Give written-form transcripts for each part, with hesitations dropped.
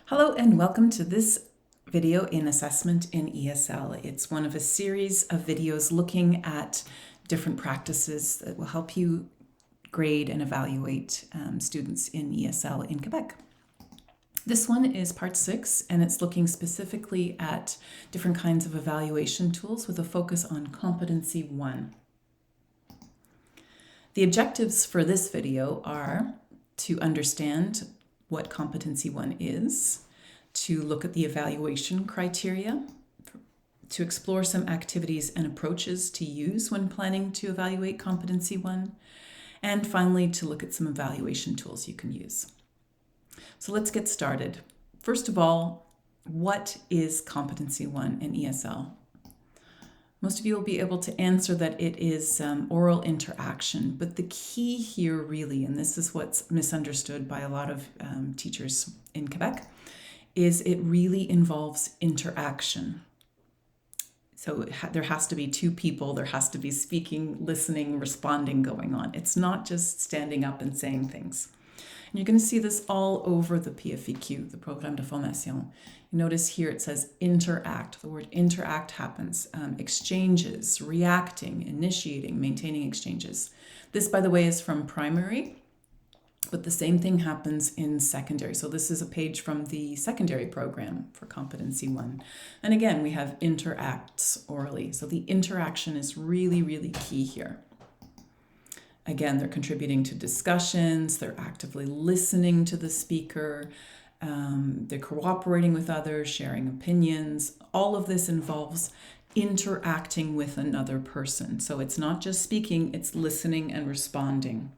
Hello and welcome to this video in Assessment in ESL. It's one of a series of videos looking at different practices that will help you grade and evaluate students in ESL in Quebec. This one is part 6 and it's looking specifically at different kinds of evaluation tools with a focus on competency 1. The objectives for this video are to understand what competency 1 is, to look at the evaluation criteria, to explore some activities and approaches to use when planning to evaluate competency 1, and finally to look at some evaluation tools you can use. So let's get started. First of all, what is competency 1 in ESL? Most of you will be able to answer that it is oral interaction, but the key here really, and this is what's misunderstood by a lot of teachers in Quebec, is it really involves interaction. So there has to be two people, there has to be speaking, listening, responding going on. It's not just standing up and saying things. And you're going to see this all over the PFEQ, the Programme de Formation. You notice here it says interact. The word interact happens. Exchanges, reacting, initiating, maintaining exchanges. This, by the way, is from primary, but the same thing happens in secondary. So this is a page from the secondary program for competency 1. And again, we have interacts orally. So the interaction is really, really key here. Again, they're contributing to discussions, they're actively listening to the speaker, they're cooperating with others, sharing opinions. All of this involves interacting with another person. So it's not just speaking, it's listening and responding.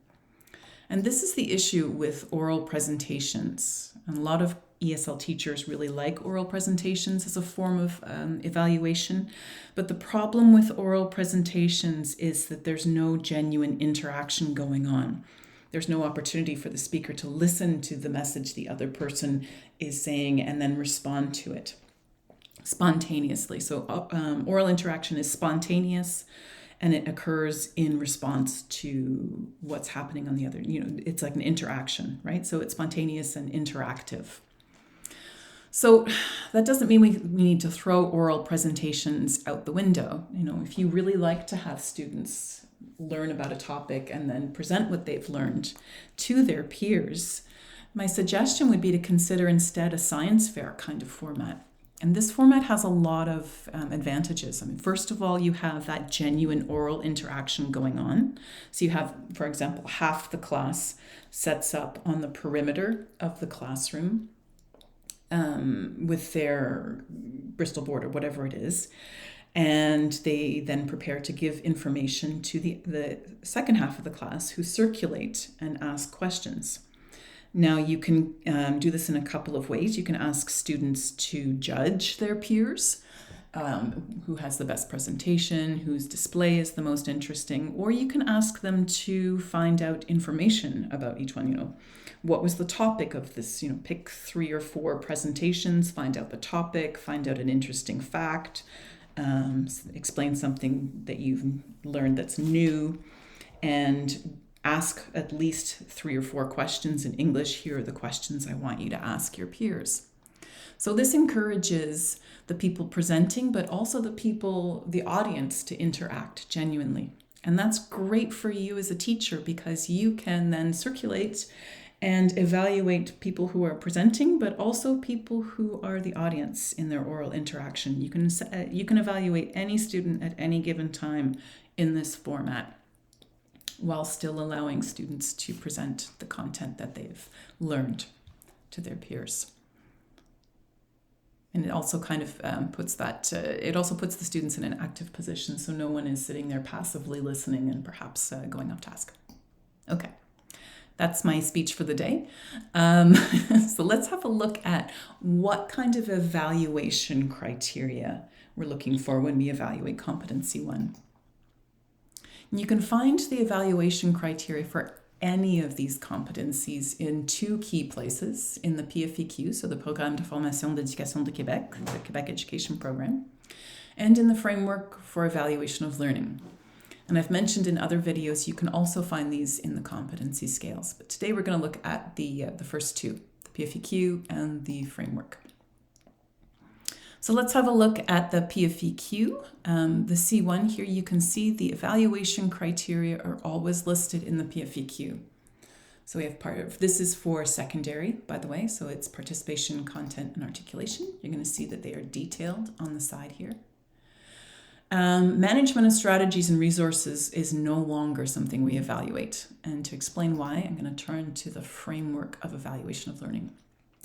And this is the issue with oral presentations. And a lot of ESL teachers really like oral presentations as a form of evaluation. But the problem with oral presentations is that there's no genuine interaction going on. There's no opportunity for the speaker to listen to the message the other person is saying and then respond to it spontaneously. So oral interaction is spontaneous and it occurs in response to what's happening on the other. It's like an interaction, right? So it's spontaneous and interactive. So that doesn't mean we need to throw oral presentations out the window. If you really like to have students learn about a topic and then present what they've learned to their peers, my suggestion would be to consider instead a science fair kind of format. And this format has a lot of advantages. First of all, you have that genuine oral interaction going on. So you have, for example, half the class sets up on the perimeter of the classroom with their Bristol board or whatever it is. And they then prepare to give information to the second half of the class who circulate and ask questions. Now you can do this in a couple of ways. You can ask students to judge their peers, who has the best presentation, whose display is the most interesting, or you can ask them to find out information about each one. What was the topic of this? Pick 3 or 4 presentations, find out the topic, find out an interesting fact, explain something that you've learned that's new, and ask at least 3 or 4 questions in English. Here are the questions I want you to ask your peers. So this encourages the people presenting, but also the audience to interact genuinely. And that's great for you as a teacher because you can then circulate and evaluate people who are presenting, but also people who are the audience in their oral interaction. You can evaluate any student at any given time in this format, while still allowing students to present the content that they've learned to their peers. And it also kind of puts the students in an active position, so no one is sitting there passively listening and perhaps going off task. Okay, that's my speech for the day. So let's have a look at what kind of evaluation criteria we're looking for when we evaluate competency 1. You can find the evaluation criteria for any of these competencies in 2 key places, in the PFEQ, so the Programme de Formation d'Éducation de Québec, the Quebec Education Program, and in the Framework for Evaluation of Learning. And I've mentioned in other videos, you can also find these in the competency scales. But today we're going to look at the first 2, PFEQ, and the framework. So let's have a look at the PFEQ. The C1 here, you can see the evaluation criteria are always listed in the PFEQ. So we have this is for secondary, by the way, so it's participation, content, and articulation. You're going to see that they are detailed on the side here. Management of strategies and resources is no longer something we evaluate. And to explain why, I'm going to turn to the framework of evaluation of learning.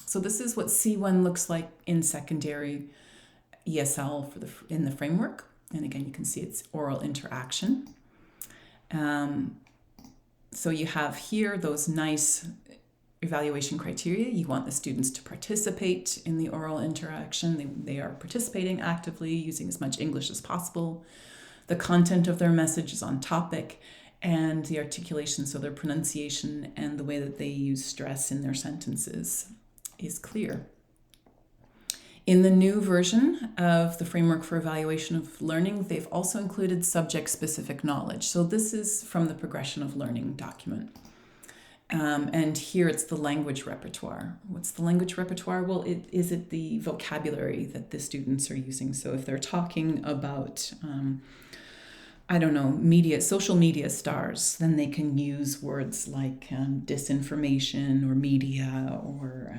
So this is what C1 looks like in secondary ESL in the framework. And again, you can see it's oral interaction. So you have here those nice evaluation criteria. You want the students to participate in the oral interaction. They are participating actively, using as much English as possible. The content of their message is on topic, and the articulation, so their pronunciation and the way that they use stress in their sentences is clear. In the new version of the framework for evaluation of learning, they've also included subject-specific knowledge. So this is from the progression of learning document. And here it's the language repertoire. What's the language repertoire? Well, is it the vocabulary that the students are using? So if they're talking about, social media stars, then they can use words like disinformation or media or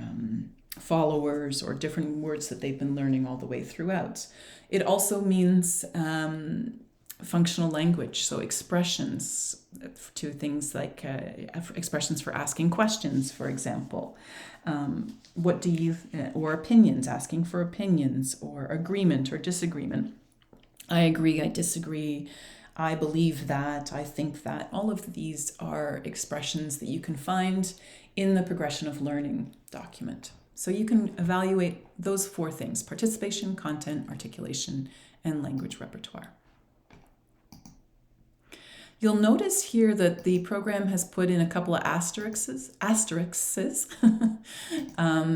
followers or different words that they've been learning all the way throughout. It also means functional language, so expressions to things like expressions for asking questions, for example. Or opinions, asking for opinions, or agreement or disagreement. I agree, I disagree, I believe that, I think that. All of these are expressions that you can find in the progression of learning document. So you can evaluate those 4 things: participation, content, articulation, and language repertoire. You'll notice here that the program has put in a couple of asterisks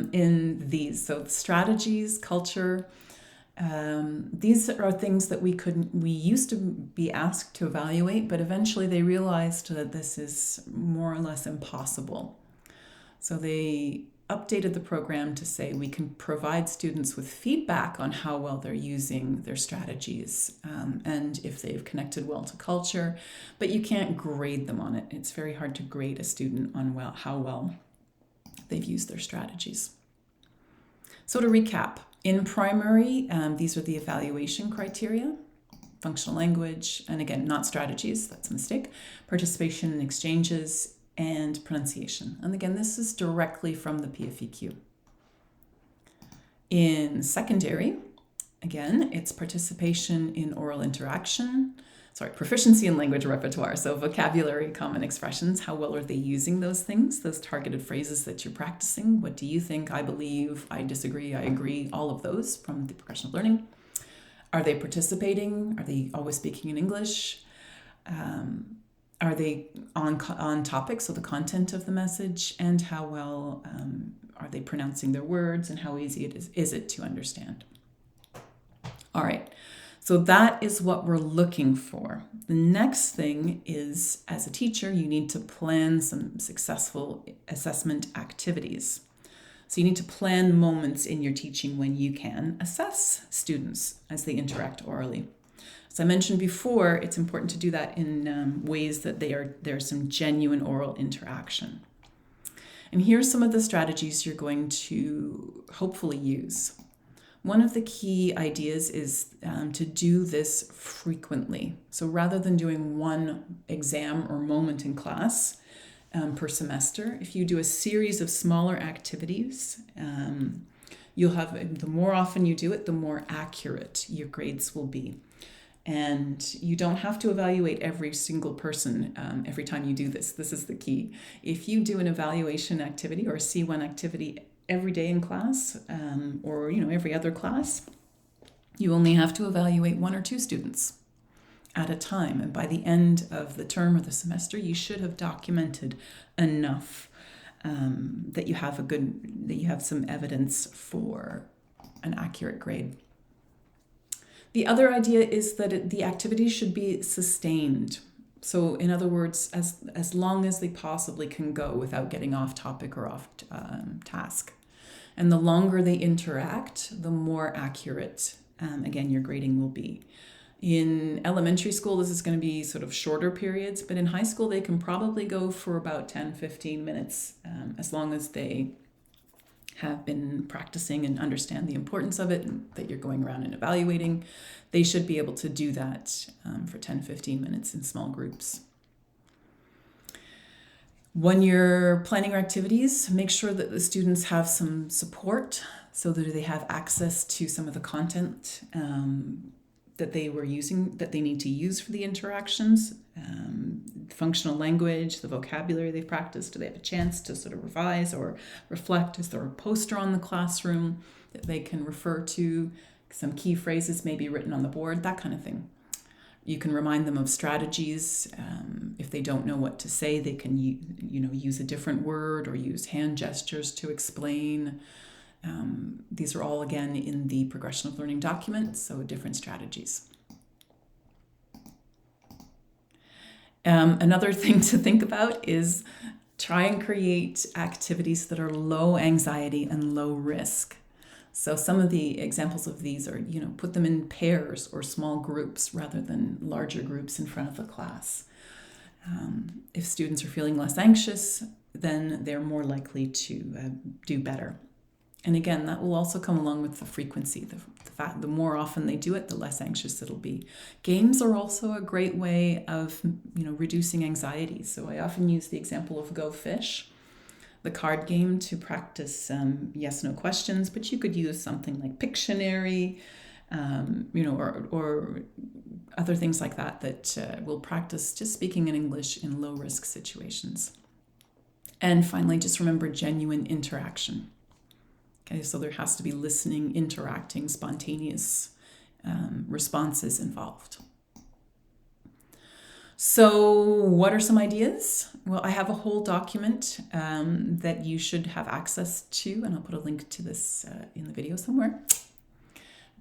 in these. So strategies, culture, these are things that we used to be asked to evaluate, but eventually they realized that this is more or less impossible. So they updated the program to say we can provide students with feedback on how well they're using their strategies and if they've connected well to culture, but you can't grade them on it. It's very hard to grade a student on how well they've used their strategies. So to recap, in primary, these are the evaluation criteria: functional language, and again, not strategies, that's a mistake, participation in exchanges, and pronunciation. And again, this is directly from the PFEQ. In secondary, again, it's participation in oral interaction, proficiency in language repertoire. So vocabulary, common expressions, how well are they using those things, those targeted phrases that you're practicing? What do you think? I believe, I disagree, I agree, all of those from the progression of learning. Are they participating? Are they always speaking in English? Are they on topic, so the content of the message, and how well are they pronouncing their words, and how easy is it to understand? All right, so that is what we're looking for. The next thing is, as a teacher, you need to plan some successful assessment activities. So you need to plan moments in your teaching when you can assess students as they interact orally. As I mentioned before, it's important to do that in ways that there's some genuine oral interaction. And here's some of the strategies you're going to hopefully use. One of the key ideas is to do this frequently. So rather than doing one exam or moment in class per semester, if you do a series of smaller activities, you'll have, the more often you do it, the more accurate your grades will be. And you don't have to evaluate every single person every time you do this. This is the key. If you do an evaluation activity or a C1 activity every day in class or every other class, you only have to evaluate 1 or 2 students at a time. And by the end of the term or the semester, you should have documented enough that you have some evidence for an accurate grade. The other idea is that the activity should be sustained. So in other words, as long as they possibly can go without getting off topic or off task. And the longer they interact, the more accurate, again, your grading will be. In elementary school, this is going to be sort of shorter periods, but in high school, they can probably go for about 10, 15 minutes, as long as they have been practicing and understand the importance of it and that you're going around and evaluating. They should be able to do that for 10, 15 minutes in small groups. When you're planning your activities, make sure that the students have some support so that they have access to some of the content that they were using, that they need to use for the interactions, functional language, the vocabulary they've practiced. Do they have a chance to sort of revise or reflect? Is there a poster on the classroom that they can refer to? Some key phrases may be written on the board, that kind of thing. You can remind them of strategies. If they don't know what to say, they can use a different word or use hand gestures to explain. These are all, again, in the progression of learning document, so different strategies. Another thing to think about is try and create activities that are low anxiety and low risk. So some of the examples of these are, put them in pairs or small groups rather than larger groups in front of the class. If students are feeling less anxious, then they're more likely to do better. And again, that will also come along with the frequency. The more often they do it, the less anxious it'll be. Games are also a great way of, reducing anxiety. So I often use the example of Go Fish, the card game, to practice yes/no questions, but you could use something like Pictionary, or other things like that will practice just speaking in English in low-risk situations. And finally, just remember genuine interaction. Okay, so there has to be listening, interacting, spontaneous responses involved. So what are some ideas? Well, I have a whole document that you should have access to, and I'll put a link to this in the video somewhere.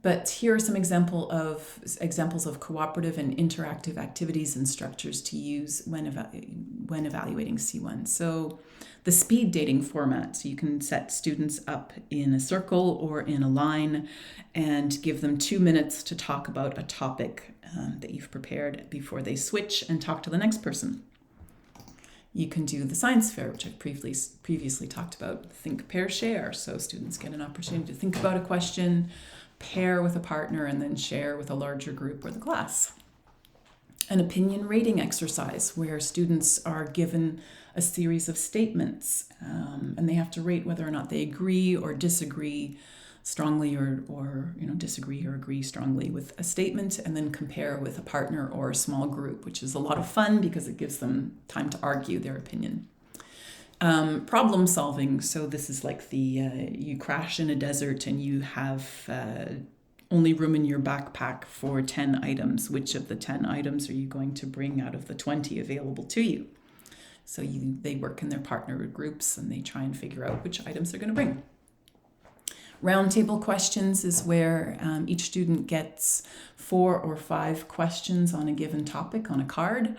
But here are some examples of cooperative and interactive activities and structures to use when evaluating C1. So the speed dating format, so you can set students up in a circle or in a line and give them 2 minutes to talk about a topic that you've prepared before they switch and talk to the next person. You can do the science fair, which I've previously talked about. Think, pair, share. So students get an opportunity to think about a question, pair with a partner, and then share with a larger group or the class. An opinion rating exercise where students are given a series of statements and they have to rate whether or not they agree or disagree strongly or disagree or agree strongly with a statement, and then compare with a partner or a small group, which is a lot of fun because it gives them time to argue their opinion. Problem solving. So this is like you crash in a desert and you have only room in your backpack for 10 items. Which of the 10 items are you going to bring out of the 20 available to you? So they work in their partner groups and they try and figure out which items they're going to bring. Roundtable questions is where each student gets 4 or 5 questions on a given topic on a card,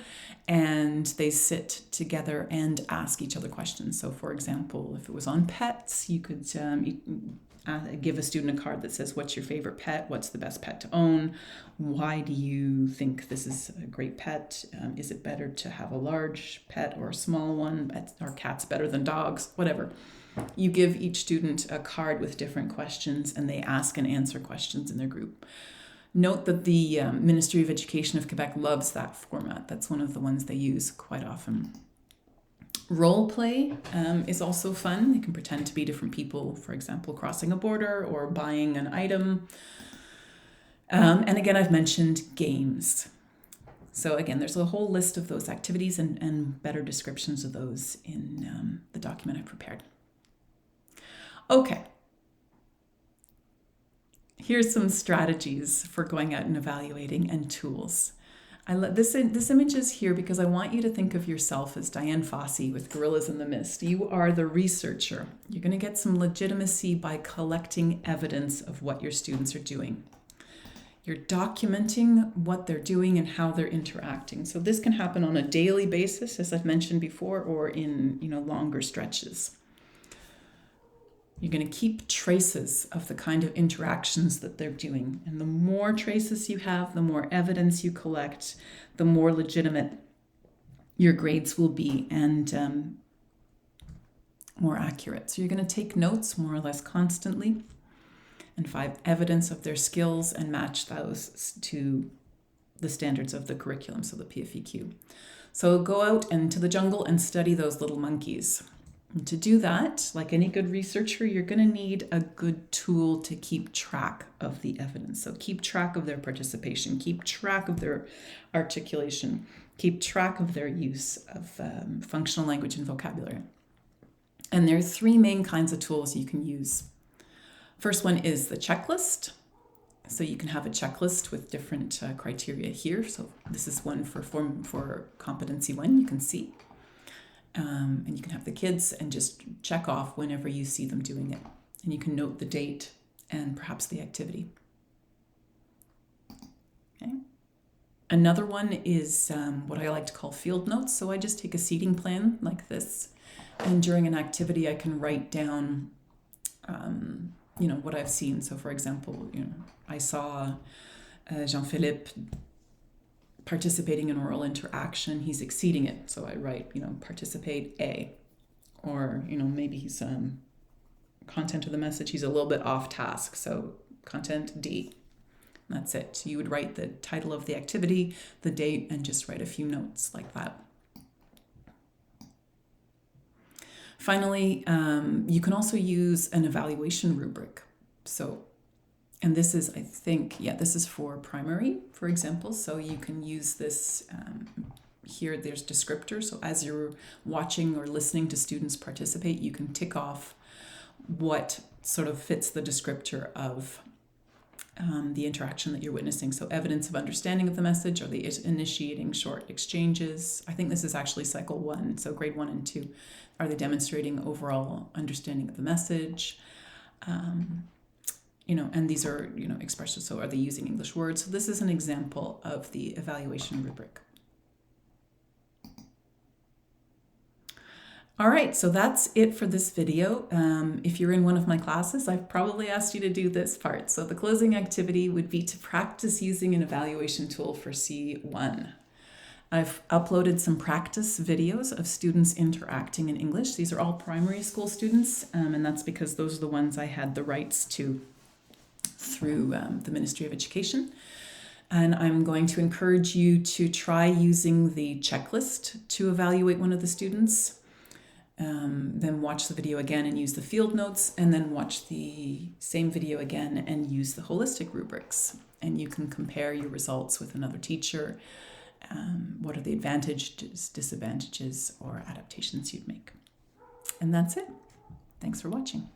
and they sit together and ask each other questions. So for example, if it was on pets, you could give a student a card that says, what's your favorite pet? What's the best pet to own? Why do you think this is a great pet? Is it better to have a large pet or a small one? Are cats better than dogs? Whatever. You give each student a card with different questions and they ask and answer questions in their group. Note that the Ministry of Education of Quebec loves that format. That's one of the ones they use quite often. Role play is also fun. They can pretend to be different people, for example, crossing a border or buying an item. And again, I've mentioned games. So again, there's a whole list of those activities and better descriptions of those in the document I've prepared. Okay. Here's some strategies for going out and evaluating and tools. This image is here because I want you to think of yourself as Diane Fossey with Gorillas in the Mist. You are the researcher. You're going to get some legitimacy by collecting evidence of what your students are doing. You're documenting what they're doing and how they're interacting. So this can happen on a daily basis, as I've mentioned before, or in longer stretches. You're going to keep traces of the kind of interactions that they're doing. And the more traces you have, the more evidence you collect, the more legitimate your grades will be and more accurate. So you're going to take notes more or less constantly and find evidence of their skills and match those to the standards of the curriculum, so the PFEQ. So go out into the jungle and study those little monkeys. And to do that, like any good researcher, you're going to need a good tool to keep track of the evidence. So keep track of their participation, keep track of their articulation, keep track of their use of functional language and vocabulary. And there are three main kinds of tools you can use. First one is the checklist. So you can have a checklist with different criteria here. So this is one for competency 1, you can see. And you can have the kids and just check off whenever you see them doing it. And you can note the date and perhaps the activity. Okay. Another one is what I like to call field notes. So I just take a seating plan like this. And during an activity, I can write down, what I've seen. So for example, I saw Jean-Philippe participating in oral interaction, he's exceeding it. So I write, participate A. Or, maybe he's content of the message, he's a little bit off task. So content D. That's it. So you would write the title of the activity, the date, and just write a few notes like that. Finally, you can also use an evaluation rubric. So, and this is, I think, this is for primary, for example. So you can use this, here there's descriptors. So as you're watching or listening to students participate, you can tick off what sort of fits the descriptor of the interaction that you're witnessing. So evidence of understanding of the message, or the initiating short exchanges. I think this is actually cycle 1, so grade 1 and 2. Are they demonstrating overall understanding of the message? And these are, expressions. So are they using English words? So this is an example of the evaluation rubric. All right, so that's it for this video. If you're in one of my classes, I've probably asked you to do this part. So the closing activity would be to practice using an evaluation tool for C1. I've uploaded some practice videos of students interacting in English. These are all primary school students, and that's because those are the ones I had the rights to through the Ministry of Education. And I'm going to encourage you to try using the checklist to evaluate one of the students. Then watch the video again and use the field notes, and then watch the same video again and use the holistic rubrics. And you can compare your results with another teacher. What are the advantages, disadvantages, or adaptations you'd make? And that's it. Thanks for watching.